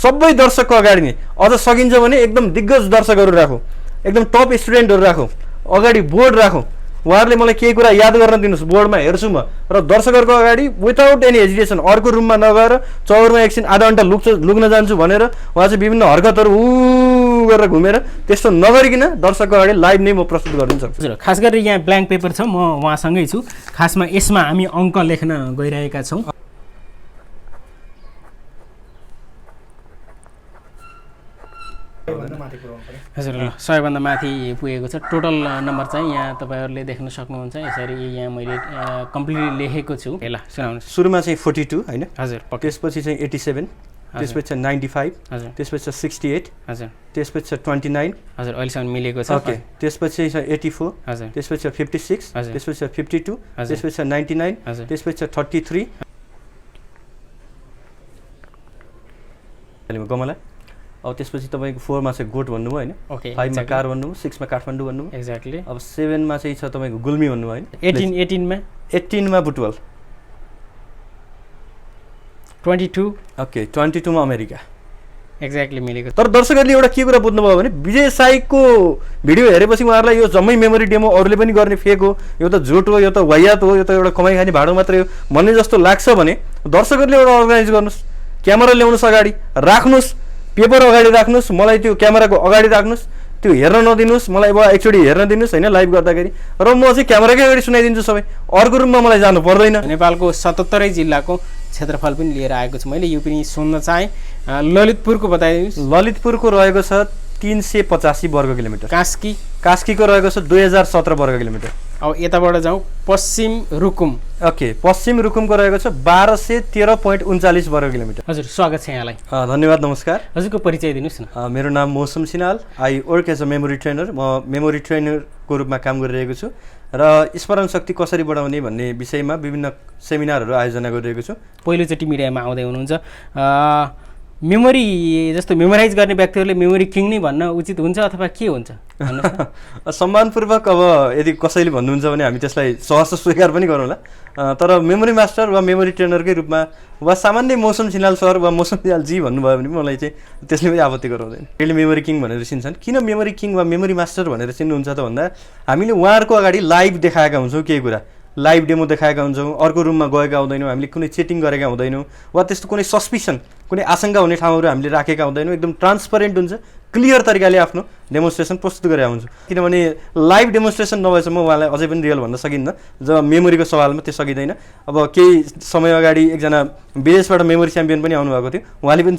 सबै दर्शकको अगाडि नै अझ सकिन्छ भने एकदम दिग्गज दर्शकहरू राखौँ, एकदम टप स्टुडेन्टहरू राखौँ, अगाडि बोर्ड राखौँ, उहाँहरूले मलाई केही कुरा याद गर्न दिनुहोस्, बोर्डमा हेर्छु म, र दर्शकहरूको अगाडि विदाउट एनी हेजिटेसन अर्को रुममा नगएर चौरमा एकछिन आधा घन्टा लुक्न जान्छु भनेर उहाँ चाहिँ विभिन्न हरकतहरू गरेर घुमेर त्यस्तो नगरिकन दर्शकको अगाडि लाइभ नै म प्रस्तुत गरिदिन सक्छु। हजुर, खास गरी यहाँ ब्ल्याङ्क पेपर छ, म उहाँसँगै छु। खासमा यसमा हामी अङ्क लेख्न गइरहेका छौँ। हजुर, ल 100 भन्दा माथि पुगेको छ। टोटल नम्बर चाहिँ यहाँ तपाईँहरूले देख्न सक्नुहुन्छ। यसरी यहाँ मैले कम्प्लिटली लेखेको छु। ल सुनाउनुहोस्। सुरुमा चाहिँ 42 होइन? हजुर। त्यसपछि चाहिँ 87, त्यसपछि चाहिँ 95, हजुर, त्यसपछि चाहिँ 68, हजुर, त्यसपछि चाहिँ 29, हजुर, अहिलेसम्म मिलेको छ। ओके, त्यसपछि चाहिँ 84, हजुर, त्यसपछि चाहिँ 56, हजुर, त्यसपछि चाहिँ 52, हजुर, त्यसपछि चाहिँ 99, हजुर, त्यसपछि चाहिँ 33 गमला। अब त्यसपछि तपाईँको 4 मा चाहिँ गोठ भन्नुभयो होइन? ओके। 5 मा कार भन्नुभयो, 6 मा काठमाडौँ भन्नुभयो। एक्ज्याक्टली। अब 7 मा चाहिँ छ तपाईँको गुल्मी भन्नुभयो होइन? 18 मा 18 मा बुटवल। 22, ओके, 22 मा अमेरिका। एक्ज्याक्टली मिलेको। तर दर्शकहरूले एउटा के कुरा बुझ्नुभयो भने विजय साईको भिडियो हेरेपछि उहाँहरूलाई यो जम्मै मेमोरी डेमो अरूले पनि गर्ने फेक हो, यो त झुट हो, यो त वायात हो, यो त एउटा कमाइ खाने भाडो मात्रै हो भन्ने जस्तो लाग्छ भने दर्शकहरूले एउटा अर्गनाइज गर्नुहोस्, क्यामेरा ल्याउनुहोस्, अगाडि राख्नुहोस्, पेपर अगाडि राख्नुहोस्, मलाई त्यो क्यामेराको अगाडि राख्नुहोस्, त्यो हेर्न नदिनुहोस्, मलाई अब एकचोटि हेर्न दिनुहोस् होइन लाइभ गर्दाखेरि, र म चाहिँ क्यामेराकै अगाडि सुनाइदिन्छु सबै, अर्को रुममा मलाई जानु पर्दैन। नेपालको 77 जिल्लाको क्षेत्रफल पनि लिएर आएको छु मैले, यो पनि सुन्न चाहेँ। ललितपुरको बताइदिनुहोस्। ललितपुरको रहेको छ 385 वर्ग किलोमिटर। कास्कीको रहेको छ 2017 वर्ग किलोमिटर। अब यताबाट जाउँ पश्चिम रुकुम। ओके, पश्चिम रुकुमको रहेको छ 1213.39 वर्ग किलोमिटर। हजुर, स्वागत छ यहाँलाई। धन्यवाद, नमस्कार। हजुरको परिचय दिनुहोस् न। मेरो नाम Mausam Sinal, I work as a memory trainer. म मेमोरी ट्रेनरको रूपमा काम गरिरहेको छु र स्मरण शक्ति कसरी बढाउने भन्ने विषयमा विभिन्न सेमिनारहरू आयोजना गरिरहेको छु। पहिलोचोटि मिडियामा आउँदै हुनुहुन्छ। मेमोरी जस्तो मेमोराइज गर्ने व्यक्तिहरूले मेमोरी किङ नै भन्न उचित हुन्छ अथवा के हुन्छ? सम्मानपूर्वक अब यदि कसैले भन्नुहुन्छ भने हामी त्यसलाई सहज स्वीकार पनि गरौँला, तर मेमोरी मास्टर वा मेमोरी ट्रेनरकै रूपमा वा सामान्य मौसम सिनाल सर वा मौसम सिनाल जी भन्नुभयो भने मलाई चाहिँ त्यसले पनि आपत्ति गराउँदैन। अहिले मेमोरी किङ भनेर चिन्छन्। किन मेमोरी किङ वा मेमोरी मास्टर भनेर चिन्नुहुन्छ त भन्दा हामीले उहाँहरूको अगाडि लाइभ देखाएका हुन्छौँ, केही कुरा लाइभ डेमो देखाएका हुन्छौँ, अर्को रुममा गएका हुँदैनौँ, हामीले कुनै चेटिङ गरेका हुँदैनौँ वा त्यस्तो कुनै सस्पिसन कुनै आशंका हुने ठाउँहरू हामीले राखेका हुँदैनौँ। एकदम ट्रान्सपरेन्ट हुन्छ, क्लियर तरिकाले आफ्नो डेमोन्स्ट्रेसन प्रस्तुत गरेका हुन्छौँ। किनभने लाइभ डेमोन्स्ट्रेसन नभएसम्म उहाँलाई अझै पनि रियल भन्न सकिन्न, जब मेमोरीको सवालमा त्यो सकिँदैन। अब केही समय अगाडि एकजना विदेशबाट मेमोरी च्याम्पियन पनि आउनुभएको थियो, उहाँले पनि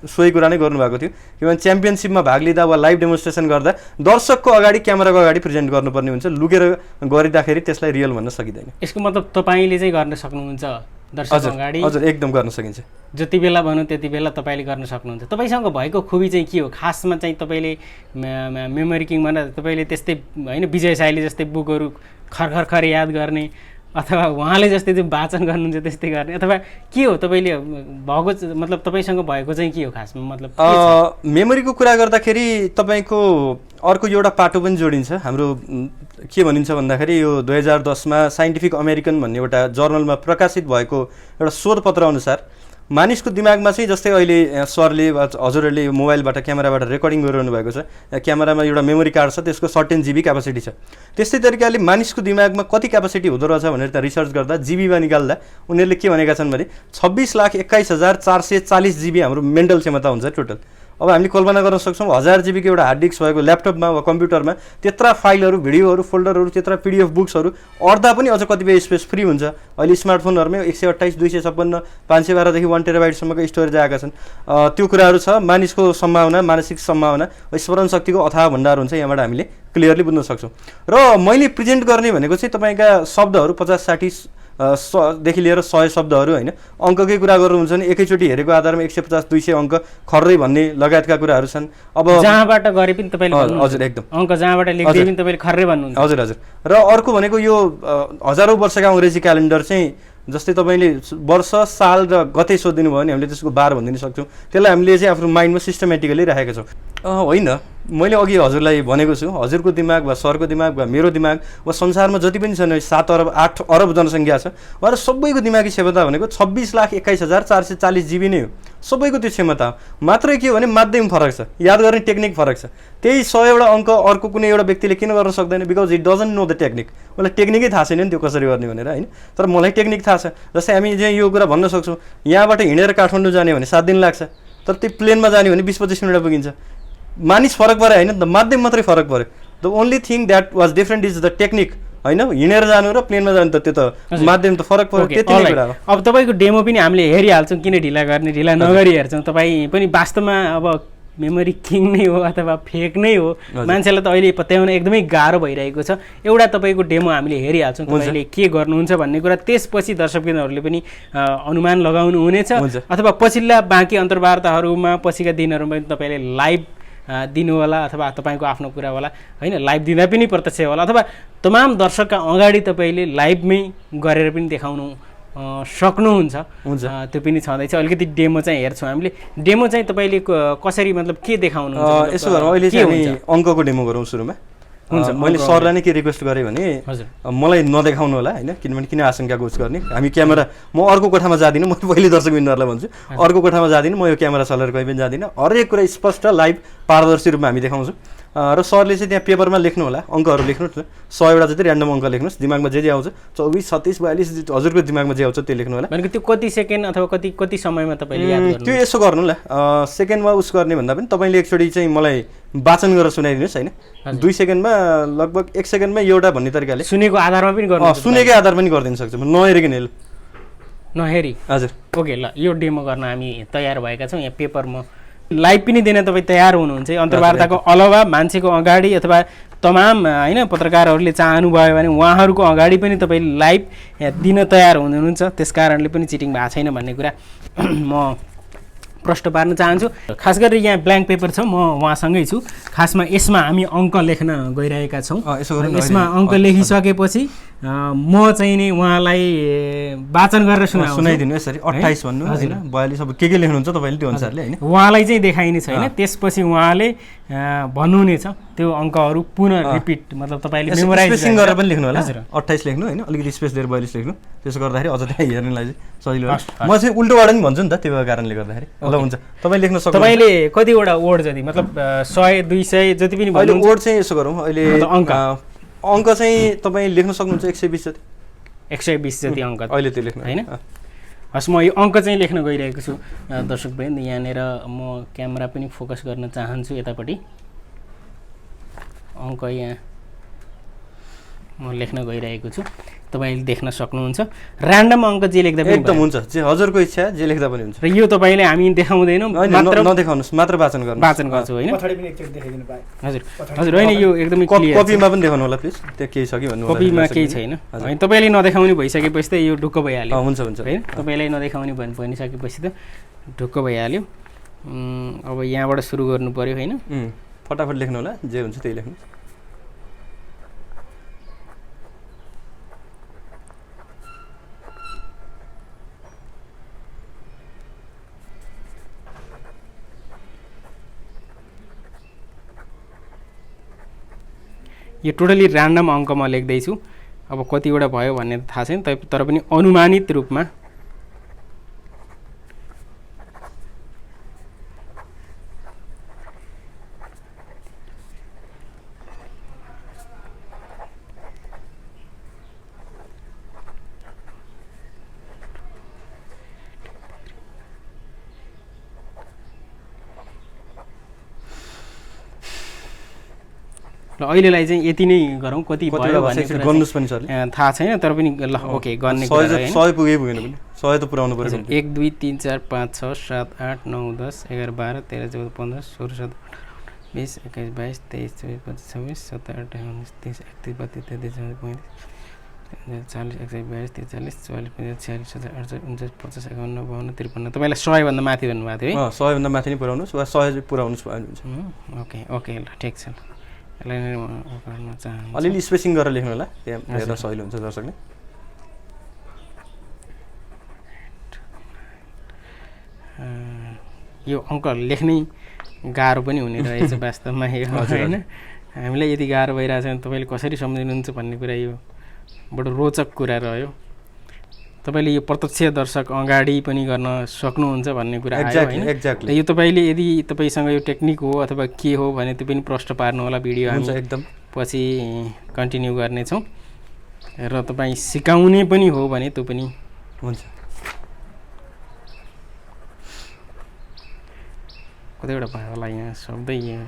सोही कुरा नै गर्नुभएको थियो। किनभने च्याम्पियनसिपमा भाग लिँदा वा लाइभ डेमोन्स्ट्रेसन गर्दा दर्शकको अगाडि क्यामेराको अगाडि प्रेजेन्ट गर्नुपर्ने हुन्छ, लुकेर गरिँदाखेरि त्यसलाई रियल भन्न सकिँदैन। यसको मतलब तपाईँले चाहिँ गर्न सक्नुहुन्छ दर्शकको अगाडि? हजुर, एकदम गर्न सकिन्छ। जति बेला भन्नु त्यति बेला तपाईँले गर्न सक्नुहुन्छ। तपाईँसँग भएको खुबी चाहिँ के हो? खासमा चाहिँ तपाईँले मेमोरी किङ भन्दा तपाईँले त्यस्तै होइन विजय साईले जस्तै बुकहरू खरखर याद गर्ने अथवा उहाँले जस्तै चाहिँ वाचन गर्नुहुन्छ त्यस्तै गर्ने अथवा के हो तपाईँले भएको मतलब तपाईँसँग भएको चाहिँ के हो खासमा? मतलब मेमोरीको कुरा गर्दाखेरि तपाईँको अर्को एउटा पाटो पनि जोडिन्छ। हाम्रो के भनिन्छ भन्दाखेरि यो 2010 मा साइन्टिफिक अमेरिकन भन्ने एउटा जर्नलमा प्रकाशित भएको एउटा शोधपत्र अनुसार मानिसको दिमागमा चाहिँ जस्तै अहिले सरले हजुरहरूले यो मोबाइलबाट क्यामेराबाट रेकर्डिङ गरिरहनु भएको छ, क्यामेरामा एउटा मेमोरी कार्ड छ, त्यसको सर्टेन जिबी क्यापासिटी छ। त्यस्तै तरिकाले मानिसको दिमागमा कति क्यापासिटी हुँदो रहेछ भनेर त रिसर्च गर्दा जिबीमा निकाल्दा उनीहरूले के भनेका छन् भने 26,21,440 जिबी हाम्रो मेन्टल क्षमता हुन्छ टोटल। अब हामीले कल्पना गर्न सक्छौँ 1000 जिबीको एउटा हार्ड डिस्क भएको ल्यापटपमा वा कम्प्युटरमा त्यत्रा फाइलहरू, भिडियोहरू, फोल्डरहरू, त्यत्रा पिडिएफ बुक्सहरू अड्दा पनि अझ कतिपय स्पेस फ्री हुन्छ। अहिले स्मार्टफोनहरूमै 128, 256, 512 देखि 1 टेराबाइटसम्मको स्टोरेज आएका छन्। त्यो कुराहरू छ। मानिसको सम्भावना, मानसिक सम्भावना, स्मरण शक्तिको अथाह भण्डार हुन्छ, यहाँबाट हामीले क्लियरली बुझ्न सक्छौँ। र मैले प्रेजेन्ट गर्ने भनेको चाहिँ तपाईँका शब्दहरू 50-60 देखि लिएर 100 शब्दहरू होइन, अङ्ककै कुरा गर्नुहुन्छ भने एकैचोटि हेरेको आधारमा 150-200 अङ्क खर्रै भन्ने लगायतका कुराहरू छन्। अब जहाँबाट गरे पनि तपाईँले हजुर एकदम अङ्क जहाँबाट लेख्दै पनि तपाईँले खर्रै भन्नुहुन्छ। हजुर हजुर। र अर्को भनेको यो हजारौँ वर्षका अङ्ग्रेजी क्यालेन्डर चाहिँ जस्तै तपाईँले वर्ष, साल र गते सोधिदिनु भयो भने हामीले त्यसको बार भनिदिन सक्छौँ। त्यसलाई हामीले चाहिँ आफ्नो माइन्डमा सिस्टमेटिकली राखेका छौँ। होइन, मैले अघि हजुरलाई भनेको छु हजुरको दिमाग वा सरको दिमाग वा मेरो दिमाग वा संसारमा जति पनि छन् 7 अरब 8 अरब जनसङ्ख्या छ उहाँहरू सबैको दिमागी क्षमता भनेको 26,21,440 जिबी नै हो सबैको त्यो क्षमता हो मात्रै के हो भने माध्यम फरक छ याद गर्ने टेक्निक फरक छ त्यही 100वटा अङ्क अर्को कुनै एउटा व्यक्तिले किन गर्न सक्दैन because it doesn't know the technique उसलाई टेक्निकै थाहा छैन नि त्यो कसरी गर्ने भनेर होइन तर मलाई टेक्निक थाहा छ जस्तै हामी चाहिँ यो कुरा भन्न सक्छौँ यहाँबाट हिँडेर काठमाडौँ जाने भने 7 दिन लाग्छ तर त्यो प्लेनमा जाने भने 20-25 मिनटमा पुगिन्छ मानिस फरक पऱ्यो होइन नि त माध्यम मात्रै फरक पऱ्यो the only thing that was different is the technique होइन हिँडेर जानु र प्लेनमा जानु त त्यो त माध्यम त फरक पऱ्यो त्यति नै कुरा हो अब तपाईँको डेमो पनि हामीले हेरिहाल्छौँ किन ढिला गर्ने ढिला नगरी हेर्छौँ तपाईँ पनि वास्तवमा अब मेमोरी किङ नै हो अथवा फेक नै हो मान्छेलाई त अहिले पत्याउन एकदमै गाह्रो भइरहेको छ एउटा तपाईँको डेमो हामीले हेरिहाल्छौँ तपाईँले के गर्नुहुन्छ भन्ने कुरा त्यसपछि दर्शकबिनहरूले पनि अनुमान लगाउनु हुनेछ अथवा पछिल्ला बाँकी अन्तर्वार्ताहरूमा पछिका दिनहरूमा पनि तपाईँले लाइभ दिनु होला अथवा तपाईँको आफ्नो कुरा होला होइन लाइभ दिँदा पनि प्रत्यक्ष होला अथवा तमाम दर्शकका अगाडि तपाईँले लाइभमै गरेर पनि देखाउनु सक्नुहुन्छ त्यो पनि छँदैछ अलिकति डेमो चाहिँ हेर्छौँ हामीले डेमो चाहिँ तपाईँले कसरी मतलब के देखाउनुहुन्छ यसो गरौँ अहिले चाहिँ हामी अङ्कको डेमो गरौँ सुरुमा हुन्छ मैले सरलाई नै के रिक्वेस्ट गरेँ भने मलाई नदेखाउनु होला होइन किनभने किन आशंका गोच गर्ने हामी क्यामेरा म अर्को कोठामा जाँदिनँ म पहिले दर्शकबिन्दुहरूलाई भन्छु अर्को कोठामा जाँदिनँ म यो क्यामेरा चलाएर कहीँ पनि जाँदिनँ हरेक कुरा स्पष्ट लाइभ पारदर्शी रूपमा हामी देखाउँछौँ र सरले चाहिँ त्यहाँ पेपरमा लेख्नु होला अङ्कहरू लेख्नुहोस् न 100वटा जति ऱ्यान्डम अङ्क लेख्नुहोस् दिमागमा जे आउँछ 24, 36, 42 हजुरको दिमागमा जे आउँछ त्यो लेख्नु होला भनेको त्यो कति सेकेन्ड अथवा कति समयमा तपाईँले याद गर्नु त्यो यसो गर्नु ल सेकेन्डमा उस गर्ने भन्दा पनि तपाईँले एकचोटि चाहिँ मलाई वाचन गरेर सुनाइदिनुहोस् होइन 2 सेकेन्डमा लगभग 1 सेकेन्डमा एउटा भन्ने तरिकाले सुनेको आधारमा पनि गर्नु सुनेकै आधार पनि गरिदिन सक्छु नहेरिकन नहेरी हजुर ओके ल यो डेमो गर्न हामी तयार भएका छौँ यहाँ पेपरमा लाइभ पनि दिन तपाईँ तयार हुनुहुन्छ अन्तर्वार्ताको अलावा मान्छेको अगाडि अथवा तमाम होइन पत्रकारहरूले चाहनुभयो भने उहाँहरूको अगाडि पनि तपाईँ लाइभ दिन तयार हुनुहुन्छ त्यस कारणले पनि चिटिङ भएको छैन भन्ने कुरा म प्रश्न पार्न चाहन्छु खास गरेर यहाँ ब्ल्याङ्क पेपर छ म उहाँसँगै छु खासमा यसमा हामी अङ्क लेख्न गइरहेका छौँ यसमा अङ्क लेखिसकेपछि म चाहिँ नि उहाँलाई वाचन गरेर सुनाइदिनु यसरी 28 भन्नु होइन 42 अब के लेख्नुहुन्छ तपाईँले त्यो अनुसारले होइन उहाँलाई चाहिँ देखाइने छैन त्यसपछि उहाँले भन्नुहुनेछ त्यो अङ्कहरू पुनः रिपिट मतलब तपाईँले मेमोराइज गरेर पनि लेख्नु होला 28 लेख्नु होइन अलिकति स्पेस दिएर 42 लेख्नु त्यसो गर्दाखेरि अझ त्यहाँ हेर्नलाई चाहिँ सजिलो म चाहिँ उल्टोबाट पनि भन्छु नि त त्यो कारणले गर्दाखेरि ल हुन्छ तपाईँ लेख्न सक्नुहुन्छ तपाईँले कतिवटा वर्ड जति मतलब 100 200 जति पनि अहिले वर्ड चाहिँ यसो गरौँ अहिले अङ्क चाहिँ तपाईँ लेख्न सक्नुहुन्छ 120 जति 120 जति अङ्क अहिले त्यो लेख्नु होइन हस् म यो अङ्क चाहिँ लेख्न गइरहेको छु दर्शकवृन्द यहाँनिर म क्यामेरा पनि फोकस गर्न चाहन्छु यतापट्टि अङ्क यहाँ म लेख्न गइरहेको छु तपाईँले देख्न सक्नुहुन्छ ऱ्यान्डम अङ्क जे लेख्दा पनि एकदम हुन्छ जे हजुरको इच्छा जे लेख्दा पनि हुन्छ र यो तपाईँले हामी देखाउँदैनौँ मात्र नदेखाउनुहोस् मात्र वाचन गर्छु होइन हजुर हजुर होइन यो एकदमै कपीमा पनि देखाउनु होला प्लिज त्यो केही छ कि भन्नु कपीमा केही छैन होइन तपाईँले नदेखाउने भइसकेपछि त यो ढुक्क भइहाल्यो हुन्छ हुन्छ होइन तपाईँलाई नदेखाउने भनिसकेपछि त ढुक्क भइहाल्यो अब यहाँबाट सुरु गर्नु पर्यो होइन फटाफट लेख्नु होला जे हुन्छ त्यही लेख्नु यो टोटली ऱ्यान्डम अङ्क म लेख्दैछु अब कतिवटा भयो भन्ने थाहा छैन तर पनि अनुमानित रूपमा ल अहिलेलाई चाहिँ यति नै गरौँ कति भयो भन्ने गर्नुस् पनि सर थाहा छैन तर पनि ल ओके गर्ने 100 पुगे पुगेन पनि 100 त पुराउनु पर्छ 1 2 3 4 5 6 7 8 9 10 11 12 13 14 15 16 17 20 21 22 23 24 25 26 27 28 29 30 31 32 33 40 41 42 43 44 45 46 47 48 49 50 51 52 53 तपाईँलाई 100 भन्दा माथि भन्नुभएको थियो है 100 भन्दा माथि नै पुराउनुस् वा 100 पुराउनुस् हुन्छ ओके ओके ल ठिक छ अलिअलि स्पेसिङ गरेर लेख्नु होला त्यहाँ हेर्न सजिलो हुन्छ दर्शकले यो अङ्क लेख्नै गाह्रो पनि हुने रहेछ वास्तवमा यो होइन हामीलाई यति गाह्रो भइरहेछ भने तपाईँले कसरी सम्झिनुहुन्छ भन्ने कुरा यो बडो रोचक कुरा रह्यो तपाईँले यो प्रत्यक्ष दर्शक अगाडि पनि गर्न सक्नुहुन्छ भन्ने कुरा आयो होइन एक्ज्याक्टली यो तपाईँले यदि तपाईँसँग यो टेक्निक हो अथवा के हो भने त्यो पनि प्रश्न पार्नु होला भिडियो हामी एकदम पछि कन्टिन्यू गर्नेछौँ र तपाईँ सिकाउने पनि हो भने त्यो पनि हुन्छ कतिवटा भयो होला यहाँ शब्दै यहाँ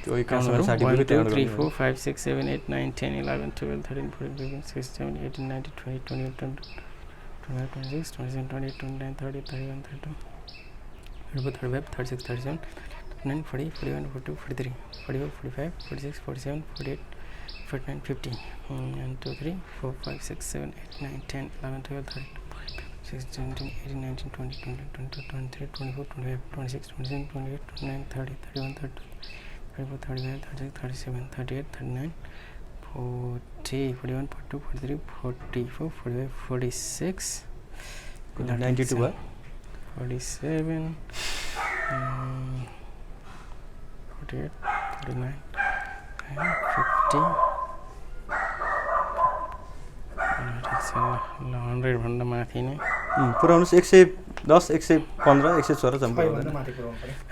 त्यो कस्टमर सर्टिफिकेट 1 2 3 4 5 6 7 8 9 10 11 12 13 14 15 16 17 18 19 20 21 22 25 26 27 28 29 30 31 32 35 36 37 39 40 41 42 43 44 45 46 47 48 49 50 1 2 3 4 5 6 7 8 9 10 11 12 13 16 17 18 19 20 21 22 23 24 25 26 27 28 29 30 31 32 34 35 36 37 38 39 40 41 42 43 44 45 46 92 भयो 47 48 49 50 100 भन्दा माथि नै पुऱ्याउनुहोस् 110 115 116 सम्म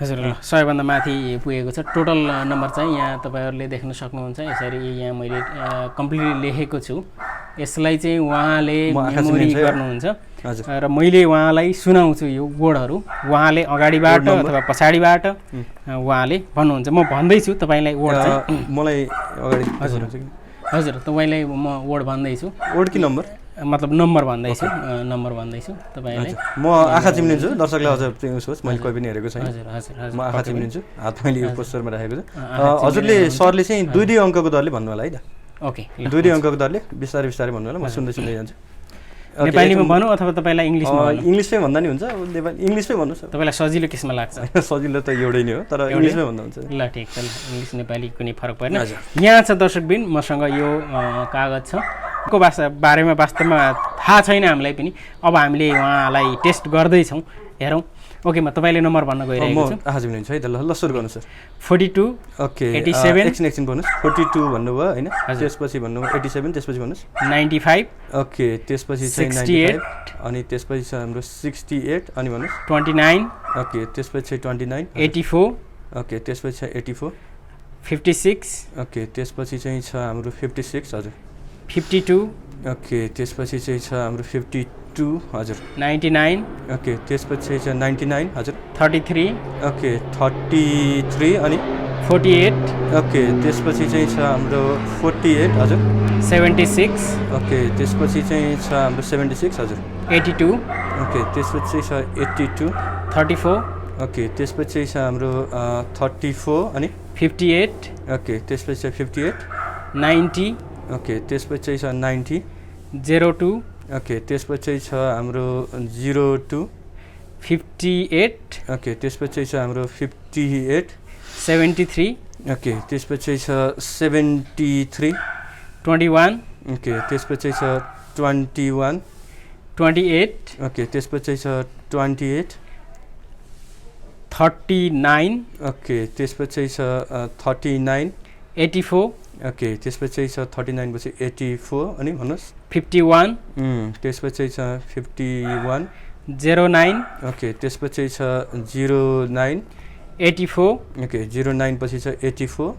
हजुर ल 100 भन्दा माथि पुगेको छ टोटल नम्बर चाहिँ यहाँ तपाईँहरूले देख्न सक्नुहुन्छ यसरी यहाँ मैले कम्प्लिटली लेखेको छु यसलाई चाहिँ उहाँले मेमोरी गर्नुहुन्छ र मैले उहाँलाई सुनाउँछु यो वर्डहरू उहाँले अगाडिबाट अथवा पछाडिबाट उहाँले भन्नुहुन्छ म भन्दैछु तपाईँलाई वर्ड चाहिँ मलाई अगाडि हजुर तपाईँलाई म वर्ड भन्दैछु वर्ड कि नम्बर मतलब नम्बर भन्दैछु तपाईँलाई म आँखा चिम्लिन्छु दर्शकलाई अझ होस् मैले कोही पनि हेरेको छैन हजुर हजुर हजुर म आँखा चिम्लिन्छु हात मैले यो पोस्टरमा राखेको छु हजुरले सरले चाहिँ 2 अङ्कको दरले भन्नु होला है त ओके 2 अङ्कको दरले बिस्तारै बिस्तारै भन्नु होला म सुन्दै जान्छु नेपालीमा भनौँ अथवा तपाईँलाई इङ्ग्लिसमा इङ्ग्लिसमै भन्दा नि हुन्छ इङ्ग्लिसमै भन्नुहोस् तपाईँलाई सजिलो केसमा लाग्छ सजिलो त एउटै नै हो तर इङ्ग्लिसमै भन्दा हुन्छ ल ठिक छ इङ्ग्लिस नेपाली कुनै फरक परेन यहाँ छ दर्शकबिन मसँग यो कागज छ को बारेमा वास्तवमा थाहा छैन हामीलाई पनि अब हामीले उहाँलाई टेस्ट गर्दैछौँ हेरौँ ओके म तपाईँले नम्बर भन्न गइरहेको छु आहा जिम्लिन्छु है त ल सुरु गर्नुहोस् सर 42 ओके 87 एकछिन भन्नुहोस् 42 भन्नुभयो होइन त्यसपछि भन्नुभयो 87 त्यसपछि भन्नुहोस् 95 ओके त्यसपछि चाहिँ 68 अनि त्यसपछि छ हाम्रो 68 अनि भन्नुहोस् 29 ओके त्यसपछि 29 84 ओके त्यसपछि छ 84 56 ओके त्यसपछि चाहिँ छ हाम्रो 56 हजुर 52 ओके त्यसपछि चाहिँ छ हाम्रो 52 हजुर 99 ओके त्यसपछि छ 99 हजुर 33 ओके 33 अनि 48 ओके त्यसपछि चाहिँ छ हाम्रो 48 हजुर 76 ओके त्यसपछि चाहिँ छ हाम्रो 76 हजुर 82 ओके त्यसपछि छ 82 34 ओके त्यसपछि छ हाम्रो 34 अनि 58 ओके त्यसपछि छ 58 90 ओके त्यसपछि छ 90 02 ओके त्यसपछि छ हाम्रो 02 58 ओके त्यसपछि छ हाम्रो 58 73 ओके त्यसपछि छ 73 21 ओके त्यसपछि छ 21 28 ओके त्यसपछि छ 28 39 ओके त्यसपछि छ 39 84 ओके त्यसपछि छ 39 पछि 84 अनि भन्नुहोस् 51 त्यसपछि छ 51 09 ओके त्यसपछि छ 09 84 ओके 09 पछि छ 84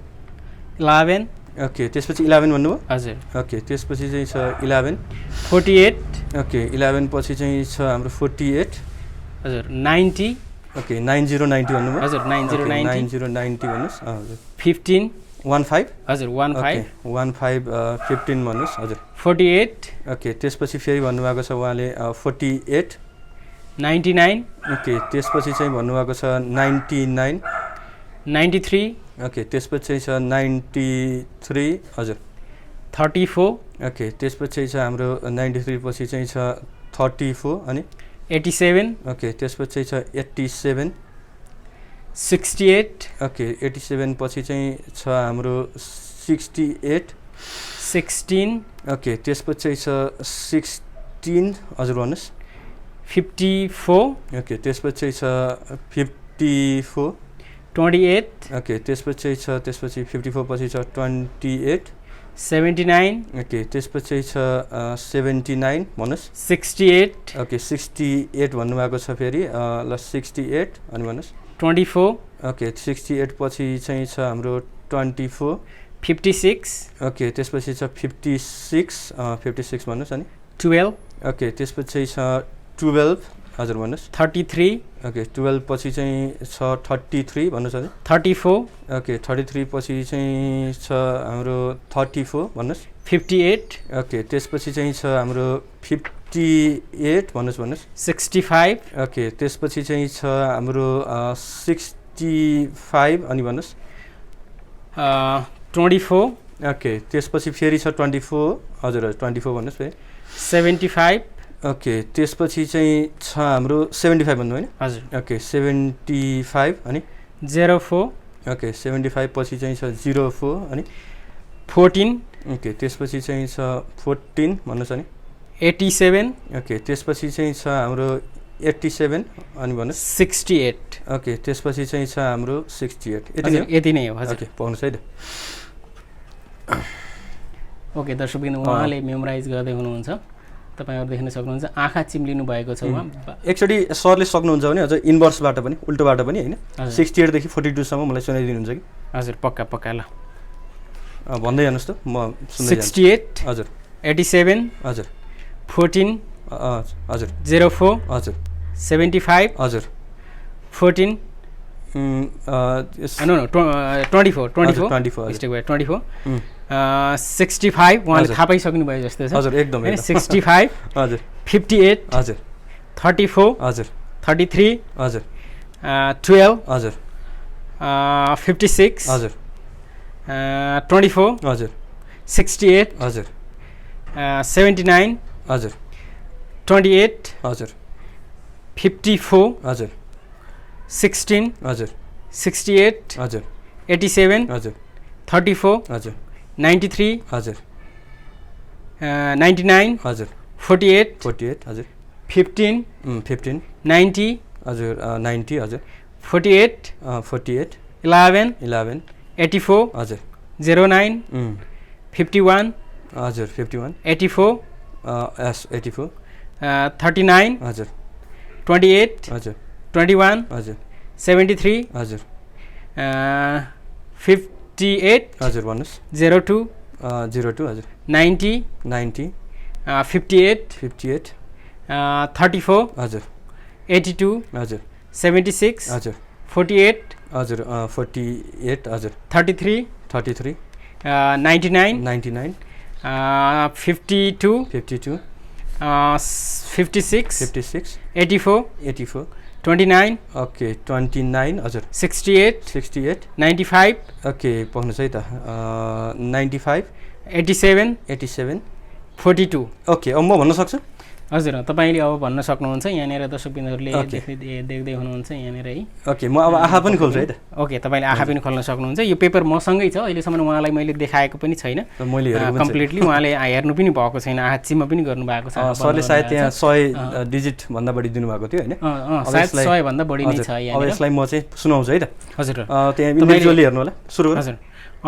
11 ओके त्यसपछि 11 भन्नुभयो हजुर ओके त्यसपछि चाहिँ छ 11 48 ओके 11 पछि चाहिँ छ हाम्रो 48 हजुर 90 ओके 9090 भन्नुभयो हजुर 9090 9090 भन्नुहोस् हजुर 15 15 हजुर 15 15 भन्नुहोस् हजुर 48 ओके त्यसपछि फेरि भन्नुभएको छ उहाँले 48 99 ओके त्यसपछि चाहिँ भन्नुभएको छ 99 93 ओके त्यसपछि छ 93 हजुर 34 ओके त्यसपछि छ हाम्रो 93 पछि चाहिँ छ 34 अनि 87 ओके त्यसपछि छ 87 68 ओके 87 पछि चाहिँ छ हाम्रो 68 16 ओके त्यसपछि छ 16 हजुर भन्नुहोस् 54 ओके त्यसपछि छ 54 28 ओके त्यसपछि छ त्यसपछि 54 पछि छ 28 79 ओके त्यसपछि छ 79 भन्नुहोस् 68 ओके 68 भन्नुभएको छ फेरि ल 68 अनि भन्नुहोस् 24 ओके 68 पछि चाहिँ छ हाम्रो 24 56 ओके त्यसपछि छ 56 56 भन्नुहोस् अनि 12 ओके त्यसपछि छ 12 हजुर भन्नुहोस् 33 ओके 12 पछि चाहिँ छ 33 भन्नुहोस् हजुर 34 ओके 33 पछि चाहिँ छ हाम्रो 34 भन्नुहोस् 58 ओके त्यसपछि चाहिँ छ हाम्रो 58 भन्नुहोस् 65 ओके त्यसपछि चाहिँ छ हाम्रो 65 अनि भन्नुहोस् 24 ओके त्यसपछि फेरि छ 24 हजुर 24 भन्नुहोस् फेरि 75 ओके त्यसपछि चाहिँ छ हाम्रो 75 भन्नु होइन हजुर ओके 75 अनि 04 ओके 75 पछि चाहिँ छ 04 अनि 14 ओके त्यसपछि चाहिँ छ 14 भन्नुहोस् अनि 87 ओके त्यसपछि चाहिँ छ हाम्रो 87 अनि भन्नुहोस् 68 ओके त्यसपछि चाहिँ छ हाम्रो 68 यति नै हो हजुर ओके पाउनुहोस् है त ओके दर्शकबिन उहाँले मेमोराइज गर्दै हुनुहुन्छ तपाईहरु देख्न सक्नुहुन्छ आँखा चिम्लिनु भएको छ उहाँ एकचोटि सरले सक्नुहुन्छ भने अझ इन्भर्सबाट पनि उल्टोबाट पनि हैन 68 देखि 42 सम्म मलाई सुनाइदिनुहुन्छ कि हजुर पक्का पक्का ल भन्दै जानुस् त म सुन्दै जान्छु 68 हजुर 87 हजुर 14 हजुर 04 हजुर 75 हजुर 14 नो 24 मिस्टेक भयो 24 65 उहाँले थाहा पाइसक्नु भयो जस्तो छ हजुर एकदम 65 हजुर 58 हजुर 34 हजुर 33 हजुर 12 हजुर 56 हजुर 24 हजुर 68 हजुर 79 हजुर 28 हजुर 54 हजुर 16 हजुर 68 हजुर 87 हजुर 34 हजुर 93 हजुर 99 हजुर 48 48 हजुर 15 15 90 हजुर 90 हजुर 48 48 11 11 84 हजुर 09 51 हजुर 51 84 84 39 हजुर 28 हजुर 21 हजुर 73 हजुर 58 हजुर भन्नुहोस् 02 02 हजुर 90 90 58 58 34 हजुर 82 हजुर 76 हजुर 48 हजुर 48 हजुर 33 33 99 99 52 52 56 56 84 84 29 ओके 29 हजुर 68 68 95 ओके पाउनुहोस् है त 95 87 87 42 ओके अब म भन्न सक्छु हजुर तपाईँले अब भन्न सक्नुहुन्छ यहाँनिर दर्शकबिन्दुहरूले देख्दै हुनुहुन्छ यहाँनिर है ओके म अब आँखा पनि खोल्छु है त ओके तपाईँले आँखा पनि खोल्न सक्नुहुन्छ यो पेपर मसँगै छ अहिलेसम्म उहाँलाई मैले देखाएको पनि छैन मैले कम्प्लिटली उहाँले हेर्नु पनि भएको छैन आँखा चिम्म पनि गर्नुभएको छ सरले सायद त्यहाँ 100 डिजिट भन्दा बढी दिनुभएको थियो हैन सायद 100 भन्दा बढी नै छ अब यसलाई म चाहिँ सुनाउँछु है त हजुर त्यहाँ इन्डिभिजुअली हेर्नु होला सुरु हजुर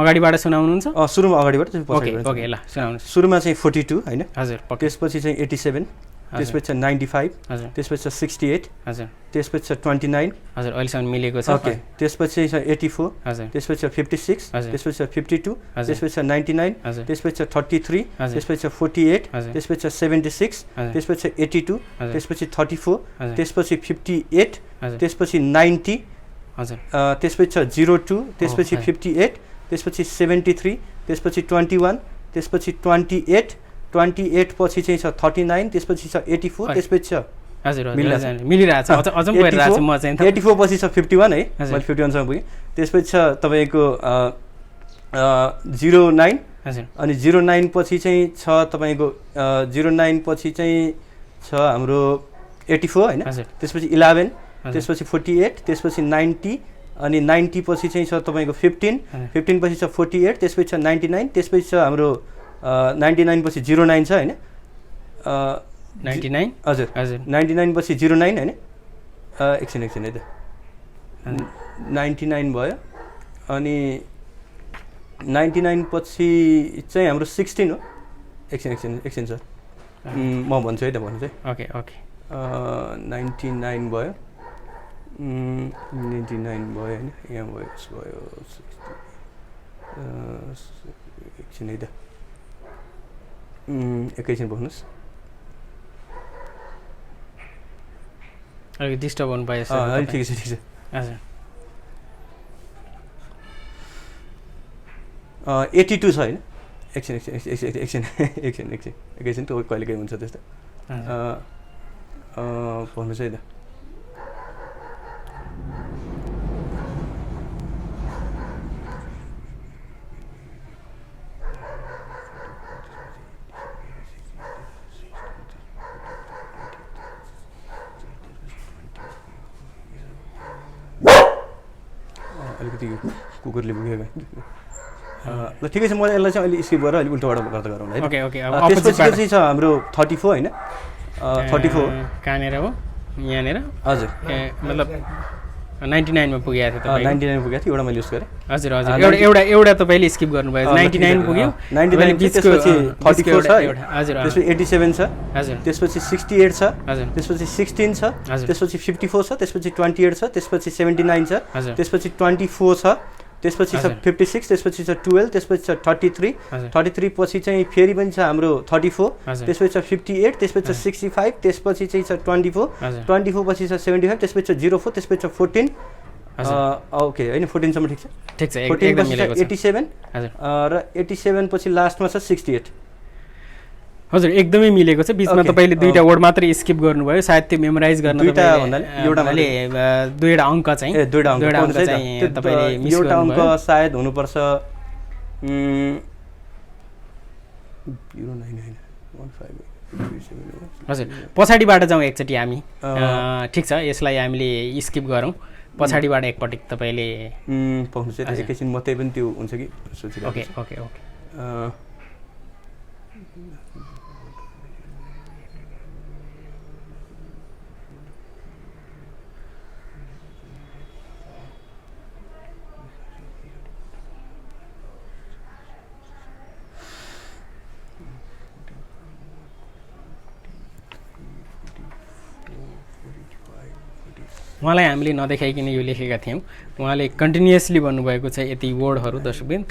अगाडिबाट सुनाउनुहुन्छ सुरुमा अगाडिबाट ओके ओके ल सुनाउनुहोस् सुरुमा चाहिँ 42 हैन हजुर त्यसपछि चाहिँ 87 त्यसपछि छ 95 हजुर त्यसपछि छ 68 हजुर त्यसपछि छ 29 हजुर अहिलेसम्म मिलेको छ ओके त्यसपछि छ 84 हजुर त्यसपछि छ 56 हजुर त्यसपछि छ 52 त्यसपछि छ 99 हजुर त्यसपछि छ 33 त्यसपछि छ 48 त्यसपछि छ 76 त्यसपछि छ 82 त्यसपछि 34 त्यसपछि 58 त्यसपछि 90 हजुर त्यसपछि छ 02 त्यसपछि 58 त्यसपछि 73 त्यसपछि 21 त्यसपछि 28 28 पछि चाहिँ छ 39 त्यसपछि छ 84 त्यसपछि छ हजुर मिलिरहेछ अझ परिरहेछ म चाहिँ 84 पछि छ 51 है मैले 51 सम्म पुगेँ त्यसपछि छ तपाईको 09 हजुर अनि 09 पछि चाहिँ छ तपाईको 09 पछि चाहिँ छ हाम्रो 84 हैन त्यसपछि 11 त्यसपछि 48 त्यसपछि 90 अनि 90 पछि चाहिँ छ तपाईको 15 15 पछि छ 48 त्यसपछि छ 99 त्यसपछि छ हाम्रो 99 पछि 09 छ हैन 99 हजुर हजुर 99 पछि 09 हैन एकछिन है त 99 भयो अनि 99 पछि चाहिँ हाम्रो 16 हो एकछिन सर म भन्छु है त भन्नु चाहिँ ओके 99 भयो 99 भयो होइन यहाँ भयो एकछिन है त एकैछिन बस्नुहोस् अलिक डिस्टर्ब हुनु भयो ठिक छ हजुर 82 छ होइन एकछिन त्यो कहिले काहीँ हुन्छ त्यस्तो भन्नुहोस् है त अलिकति कुकुरले पुगेको ल ठिकै छ मैले यसलाई चाहिँ अहिले स्किप गरेर अलिक उल्टोबाट गर्दा गरौँ है त्यसपछि चाहिँ छ हाम्रो 34 होइन 34 कहाँनिर हो यहाँनिर हजुर मतलब 99 मा पुगेको थियो तपाईँ 99 पुगेको थियो एउटा मैले युज गरेँ हजुर एउटा तपाईले स्किप गर्नुभयो 99 पुग्यो 99 त्यसपछि 34 छ हजुर त्यसपछि 87 छ हजुर त्यसपछि 68 छ हजुर त्यसपछि 16 छ हजुर त्यसपछि 54 छ त्यसपछि 28 छ त्यसपछि 79 छ त्यसपछि 24 छ त्यसपछि छ 56 त्यसपछि छ 12 त्यसपछि छ 33 33 पछि चाहिँ फेरि पनि छ हाम्रो 34 त्यसपछि छ 58 त्यसपछि छ 65 त्यसपछि चाहिँ छ 24 24 पछि छ 75 त्यसपछि छ 04 त्यसपछि छ 14 ओके होइन 14 सम्म ठिक छ 14 पछि छ 87 र 87 पछि लास्टमा छ 68 हजुर एकदमै मिलेको छ बिचमा तपाईले दुईटा वर्ड मात्रै स्किप गर्नुभयो सायद त्यो मेमोराइज गर्न दुईटा भन्नाले एउटाले दुईटा अङ्क चाहिँ दुईटा अङ्क चाहिँ तपाईले मिस गर्नुभयो एउटा अङ्क सायद हुनुपर्छ 09915 हजुर पछाडिबाट जाउँ एकचोटि हामी ठिक छ यसलाई हामीले स्किप गरौँ पछाडिबाट एकपटक तपाईले पाउनु चाहिँ एकैछिन मात्रै पनि त्यो हुन्छ कि सोचिरहेको ओके उहाँलाई हामीले नदेखाइकन यो लेखेका थियौँ उहाँले कन्टिन्युअसली भन्नुभएको छ यति वर्डहरू दर्शकबिन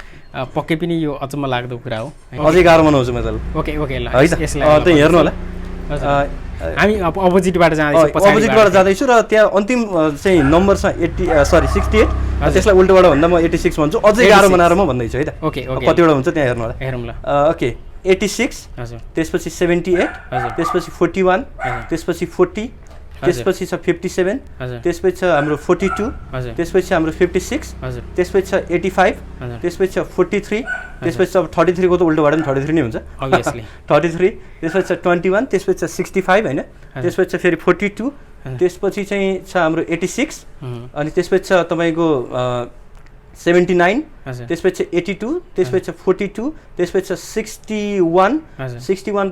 पक्कै पनि यो अचम्म लाग्दो कुरा हो अझै गाह्रो बनाउँछु म त्यसलाई ओके ल यसलाई हेर्नु होला हामी अपोजिटबाट जाँदैछु र त्यहाँ अन्तिम चाहिँ नम्बर छ 68 त्यसलाई उल्टोबाट भन्दा म 86 भन्छु अझै गाह्रो बनाएर म भन्दैछु है त ओके कतिवटा हुन्छ त्यहाँ हेर्नु होला ओके 86 त्यसपछि 78 त्यसपछि 41 त्यसपछि 40 त्यसपछि छ 57 त्यसपछि छ हाम्रो 42 त्यसपछि छ हाम्रो 56 त्यसपछि छ 85 त्यसपछि छ 43 त्यसपछि अब 33 को त उल्टोबाट पनि 33 नै हुन्छ obviously 33 त्यसपछि छ 21 त्यसपछि छ 65 हैन त्यसपछि छ फेरि 42 त्यसपछि चाहिँ छ हाम्रो 86 अनि त्यसपछि छ तपाईको 79 त्यसपछि 82 त्यसपछि 42 त्यसपछि 61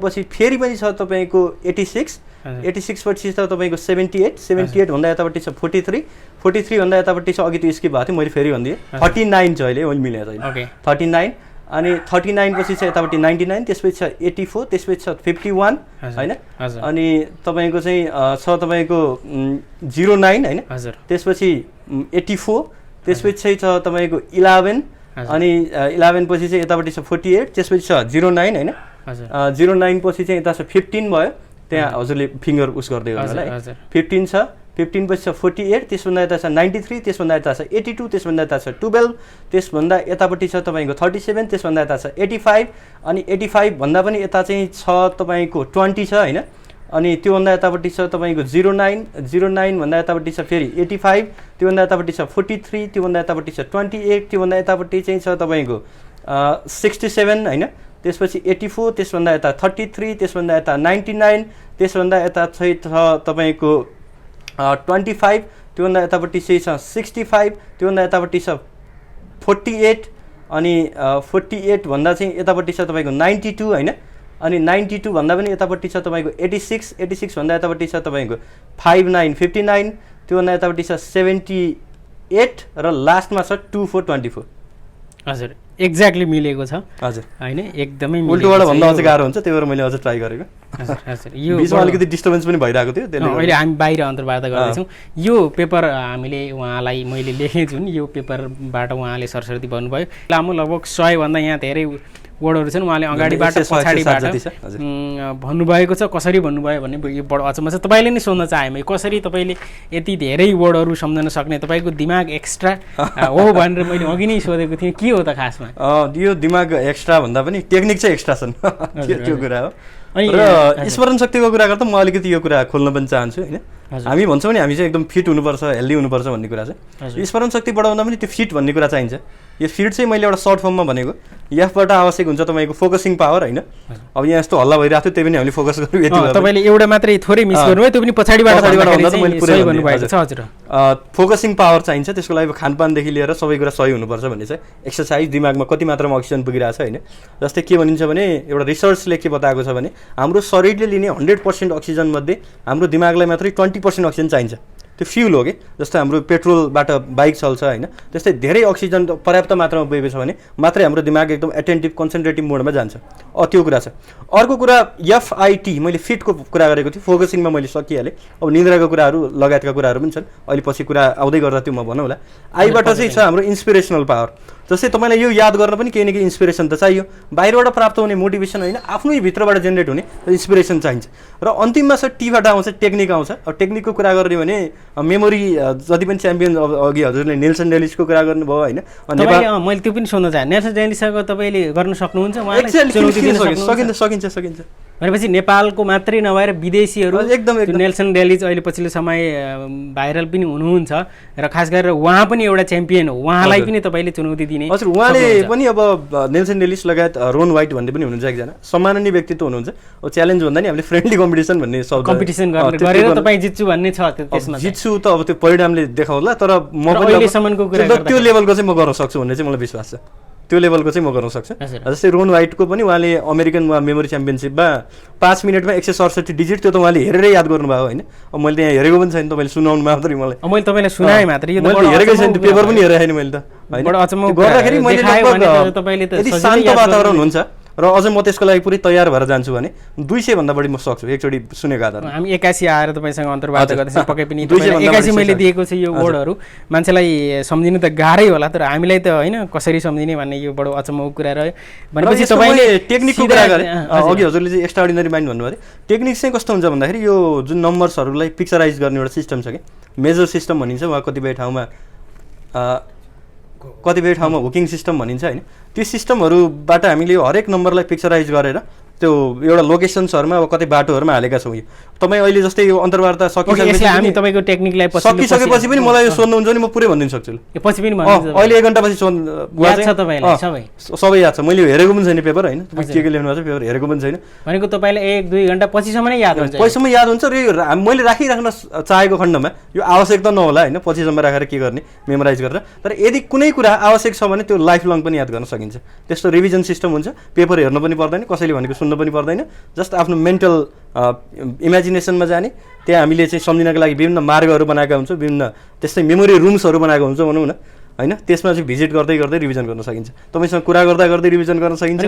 पछि फेरि पनि छ तपाईको 86 पछि छ तपाईको 78 भन्दा यतापट्टि छ 43 भन्दा यतापट्टि छ अघि त्यो स्किप भएको थियो मैले फेरि भनिदिएँ 39 छ अहिले मैले मिलेको छैन 39 अनि 39 पछि छ यतापट्टि 99 त्यसपछि छ 84 त्यसपछि छ 51 हैन अनि तपाईको चाहिँ छ तपाईको 09 हैन त्यसपछि 84 त्यसपछि चाहिँ छ तपाईको 11 अनि 11 पछि चाहिँ यतापट्टि छ 48 त्यसपछि छ 09 हैन 09 पछि चाहिँ यता छ 15 भयो त्यहाँ हजुरले फिङ्गर उस गर्दै गर्नु होला है 15 छ 15 पछि छ 48 त्यसभन्दा यता छ 93 त्यसभन्दा यता छ 82 त्यसभन्दा यता छ 12 त्यसभन्दा यतापट्टि छ तपाईको 37 त्यसभन्दा यता छ 85 अनि 85 भन्दा पनि यता चाहिँ छ तपाईको 20 छ हैन अनि त्योभन्दा यतापट्टि छ तपाईको 09 भन्दा यतापट्टि छ फेरि 85 त्योभन्दा यतापट्टि छ 43 त्योभन्दा यतापट्टि छ 28 त्योभन्दा यतापट्टि चाहिँ छ तपाईको 67 हैन त्यसपछि 84 त्यसभन्दा यता 33 त्यसभन्दा यता 99 त्यसभन्दा यता चाहिँ छ तपाईको 25 त्योभन्दा यतापट्टि चाहिँ छ 65 त्योभन्दा यतापट्टि छ 48 अनि 48 भन्दा चाहिँ यतापट्टि छ तपाईको 92 हैन अनि 92 भन्दा पनि यतापट्टि छ तपाईको 86 भन्दा यतापट्टि छ तपाईको 59 त्योभन्दा यतापट्टि छ 70 8 र लास्टमा छ 2424। हजुर एक्ज्याक्टली मिलेको छ हजुर होइन एकदमै उल्टोबाट भन्दा अझै गाह्रो हुन्छ, त्यही भएर मैले अझै ट्राई गरेको। हजुर हजुर यो बिचमा अलिकति डिस्टर्बेन्स पनि भइरहेको थियो त्यसले अहिले हामी बाहिर अन्तर्वार्ता गर्दैछौँ। यो पेपर हामीले उहाँलाई मैले लेखेँ जुन यो पेपरबाट उहाँले सरस्वती भन्नुभयो लामो लगभग 100 भन्दा यहाँ धेरै वर्डहरू छन्। उहाँले अगाडिबाट पछाडिबाट भन्नुभएको छ। कसरी भन्नुभयो भने यो बडो अचम्म छ। तपाईँले नै सोध्न चाहेँ मैले कसरी तपाईँले यति धेरै वर्डहरू सम्झन सक्ने, तपाईँको दिमाग एक्स्ट्रा हो भनेर मैले अघि नै सोधेको थिएँ। के हो त खासमा? यो दिमाग एक्स्ट्रा भन्दा पनि टेक्निक चाहिँ एक्स्ट्रा छन् त्यो कुरा हो। र स्मरण शक्तिको कुरा गर्दा म अलिकति यो कुरा खोल्न पनि चाहन्छु होइन। हामी भन्छौँ नि हामी चाहिँ एकदम फिट हुनुपर्छ, हेल्दी हुनुपर्छ भन्ने कुरा चाहिँ स्मरण शक्ति बढाउँदा पनि त्यो फिट भन्ने कुरा चाहिन्छ। यो फिट चाहिँ मैले एउटा सर्ट फर्ममा भनेको एफबाट आवश्यक हुन्छ तपाईँको फोकसिङ पावर होइन। अब यहाँ यस्तो हल्ला भइरहेको थियो त्यही पनि हामीले फोकस गऱ्यौँ यति। तपाईँले एउटा मात्रै थोरै मिस गर्नुभयो, त्यो पनि पछाडिबाट हजुर। फोकसिङ पावर चाहिन्छ, त्यसको लागि खानपानदेखि लिएर सबै कुरा सही हुनुपर्छ भन्ने चाहिँ एक्सर्साइज दिमागमा कति मात्रामा अक्सिजन पुगिरहेको छ होइन। जस्तै के भनिन्छ भने एउटा रिसर्चले के बताएको छ भने हाम्रो शरीरले लिने 100% अक्सिजन मध्ये हाम्रो दिमागलाई मात्रै 20% अक्सिजन चाहिन्छ। त्यो फ्युल हो कि जस्तो हाम्रो पेट्रोलबाट बाइक चल्छ होइन, त्यस्तै धेरै अक्सिजन पर्याप्त मात्रामा पुगेको छ भने मात्रै हाम्रो दिमाग एकदम एटेन्टिभ कन्सन्ट्रेटिभ मोडमा जान्छ। त्यो कुरा छ। अर्को कुरा FIT मैले फिटको कुरा गरेको थिएँ, फोकसिङमा मैले सकिहालेँ। अब निन्द्राको कुराहरू लगायतका कुराहरू पनि छन्, अहिले पछि कुरा आउँदै गर्दा त्यो म भनौँला। आईबाट चाहिँ छ हाम्रो इन्सपिरेसनल पावर। जस्तै तपाईँलाई यो याद गर्न पनि केही न केही इन्सपिरेसन त चाहियो, बाहिरबाट प्राप्त हुने मोटिभेसन होइन, आफ्नै भित्रबाट जेनेरेट हुने इन्सपिरेसन चाहिन्छ। र अन्तिममा छ टीबाट आउँछ टेक्निक आउँछ। अब टेक्निकको कुरा गर्ने भने मेमोरी जति पनि च्याम्पियन अघि हजुरले नेल्सन डेलिसको कुरा गर्नुभयो होइन। मैले त्यो पनि सोध्न चाहेँ, नेल्सन डेलिसको तपाईँले गर्न सक्नुहुन्छ? सकिन्छ भनेपछि नेपालको मात्रै नभएर विदेशीहरू एकदम नेल्सन डेलिज अहिले पछिल्लो समय भाइरल पनि हुनुहुन्छ र खास गरेर उहाँ पनि एउटा च्याम्पियन हो, उहाँलाई पनि तपाईँले चुनौती दिने। हजुर उहाँले पनि अब नेल्सन डेलिस लगायत रोन वाइट भन्ने पनि हुनुहुन्छ एकजना सम्माननीय व्यक्तित्व हुनुहुन्छ। अब च्यालेन्ज भन्दा नि हामीले फ्रेन्डली कम्पिटिसन भन्ने शब्द कम्पिटिसन गरेर तपाईँ जित्छु भन्ने छ। त्यसमा जित्छु त अब त्यो परिणामले देखाउला, तर म पनि अहिलेसम्मको कुरा त्यो लेभलको चाहिँ म गर्न सक्छु भन्ने चाहिँ मलाई विश्वास छ। त्यो लेभलको चाहिँ म गर्न सक्छु। जस्तै रोन वाइटको पनि उहाँले अमेरिकन मेमोरी च्याम्पियनसिपमा 5 मिनटमा 167 डिजिट त्यो त उहाँले हेरेरै याद गर्नुभयो होइन। अब मैले त्यहाँ हेरेको पनि छैन, तपाईँले सुनाउनु मात्रै मलाई। मैले तपाईँलाई सुनाएँ मात्रै, मैले हेरेकै छैन, त्यो पेपर पनि हेरेको छैन मैले त होइन। गर्दाखेरि मैले यदि शान्त वातावरण हुन्छ र अझ म त्यसको लागि पुरै तयार भएर जान्छु भने 200 भन्दा बढी म सक्छु एकचोटि सुनेको आधारमा। हामी 81 आएर तपाईँसँग अन्तर्वार्ता गर्दैछौँ, पक्कै पनि 81 मैले दिएको छु यो वर्डहरू मान्छेलाई सम्झिनु त गाह्रै होला, तर हामीलाई त होइन कसरी सम्झिने भन्ने यो बडो अचम्मको कुरा रह्यो। भनेपछि तपाईँले टेक्निकको कुरा गरे अघि हजुरले चाहिँ एक्स्ट्राअर्डिनरी माइन्ड भन्नुभयो अरे। टेक्निक चाहिँ कस्तो हुन्छ भन्दाखेरि यो जुन नम्बर्सहरूलाई पिक्चराइज गर्ने एउटा सिस्टम छ कि मेजर सिस्टम भनिन्छ, वा कतिपय ठाउँमा हुकिङ सिस्टम भनिन्छ होइन। त्यो सिस्टमहरूबाट हामीले हरेक नम्बरलाई पिक्चराइज गरेर त्यो एउटा लोकेसन्सहरूमा अब कतै बाटोहरूमा हालेका छौँ। तपाईँ अहिले जस्तै यो अन्तर्वार्ता हामी तपाईँको टेक्निकलाई सकिसकेपछि पनि मलाई यो सोध्नुहुन्छ भने म पुरै भनिदिनु सक्छु। पछि पनि अहिले 1 घन्टापछि सबै याद छ। मैले हेरेको पनि छैन पेपर होइन, के लेख्नु भएको छ पेपर हेरेको पनि छैन भनेको तपाईँलाई 1-2 घन्टा पछिसम्म नै याद हुन्छ। पछिसम्म याद हुन्छ र यो मैले राखिराख्न चाहेको खण्डमा यो आवश्यक त नहोला होइन, पछिसम्म राखेर के गर्ने मेमोराइज गरेर। तर यदि कुनै कुरा आवश्यक छ भने त्यो लाइफ लङ पनि याद गर्न सकिन्छ। त्यस्तो रिभिजन सिस्टम हुन्छ, पेपर हेर्नु पनि पर्दैन, कसैले भनेको सुन्नु पनि पर्दैन, जस्ट आफ्नो मेन्टल इमेजिनेसनमा जाने। त्यहाँ हामीले चाहिँ सम्झिनको लागि विभिन्न मार्गहरू बनाएका हुन्छौँ, विभिन्न त्यस्तै मेमोरी रुम्सहरू बनाएको हुन्छ भनौँ न होइन। त्यसमा चाहिँ भिजिट गर्दै गर्दै रिभिजन गर्न सकिन्छ। तपाईँसँग कुरा गर्दा गर्दै रिभिजन गर्न सकिन्छ।